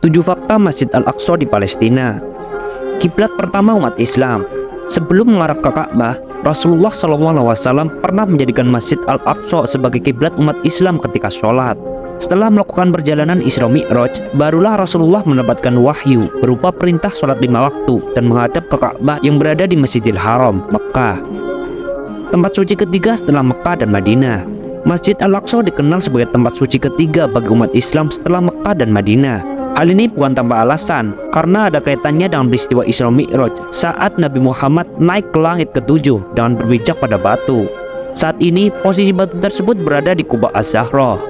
7 fakta Masjid Al-Aqsa di Palestina. Kiblat pertama umat Islam. Sebelum mengarah ke Ka'bah, Rasulullah SAW pernah menjadikan Masjid Al-Aqsa sebagai kiblat umat Islam ketika sholat. Setelah melakukan perjalanan Isra Mi'raj, barulah Rasulullah mendapatkan wahyu berupa perintah sholat 5 waktu dan menghadap ke Ka'bah yang berada di Masjidil Haram, Mekah. Tempat suci ketiga setelah Mekah dan Madinah. Masjid Al-Aqsa dikenal sebagai tempat suci ketiga bagi umat Islam setelah Mekah dan Madinah. Hal ini bukan tanpa alasan, karena ada kaitannya dengan peristiwa Isra Mi'raj saat Nabi Muhammad naik ke langit ke-7 dengan berpijak pada batu. Saat ini, posisi batu tersebut berada di Quba Az-Zahra.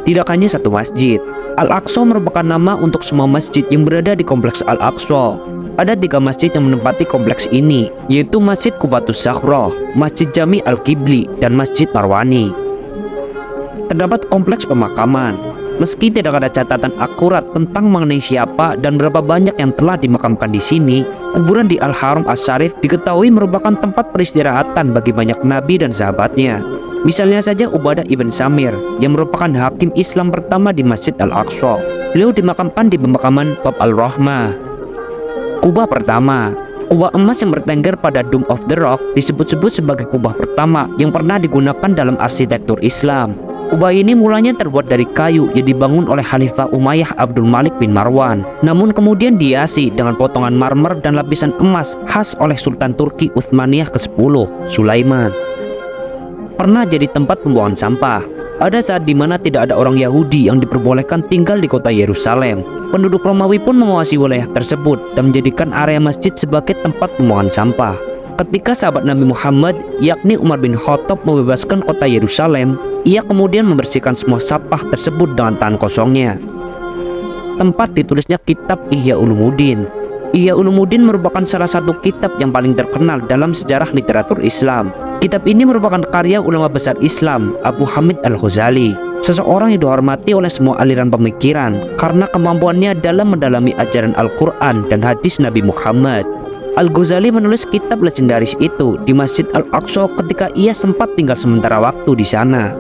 Tidak hanya satu masjid, Al-Aqsa merupakan nama untuk semua masjid yang berada di kompleks Al-Aqsa. Ada 3 masjid yang menempati kompleks ini, yaitu Masjid Qubatus Zahra, Masjid Jami Al-Qibli, dan Masjid Marwani. Terdapat kompleks pemakaman. Meski tidak ada catatan akurat tentang mengenai siapa dan berapa banyak yang telah dimakamkan di sini, kuburan di Al-Haram Asy-Syarif diketahui merupakan tempat peristirahatan bagi banyak nabi dan sahabatnya. Misalnya saja Ubadah ibn Samir yang merupakan hakim Islam pertama di Masjid Al-Aqsa. Beliau dimakamkan di pemakaman Bab Al-Rahmah. Kubah pertama. Kubah emas yang bertengger pada Dome of the Rock disebut-sebut sebagai kubah pertama yang pernah digunakan dalam arsitektur Islam. Kubah ini mulanya terbuat dari kayu yang dibangun oleh Khalifah Umayyah Abdul Malik bin Marwan, namun kemudian dihiasi dengan potongan marmer dan lapisan emas khas oleh Sultan Turki Utsmaniyah ke-10, Sulaiman. Pernah jadi tempat pembuangan sampah. Ada saat di mana tidak ada orang Yahudi yang diperbolehkan tinggal di kota Yerusalem. Penduduk Romawi pun menguasai wilayah tersebut dan menjadikan area masjid sebagai tempat pembuangan sampah. Ketika sahabat Nabi Muhammad, yakni Umar bin Khattab, membebaskan kota Yerusalem, ia kemudian membersihkan semua sampah tersebut dengan tangan kosongnya. Tempat ditulisnya kitab Ihya Ulumuddin. Ihya Ulumuddin merupakan salah satu kitab yang paling terkenal dalam sejarah literatur Islam. Kitab ini merupakan karya ulama besar Islam, Abu Hamid Al-Ghazali, seseorang yang dihormati oleh semua aliran pemikiran karena kemampuannya dalam mendalami ajaran Al-Quran dan hadis Nabi Muhammad. Al-Ghazali menulis kitab legendaris itu di Masjid Al-Aqsa ketika ia sempat tinggal sementara waktu di sana.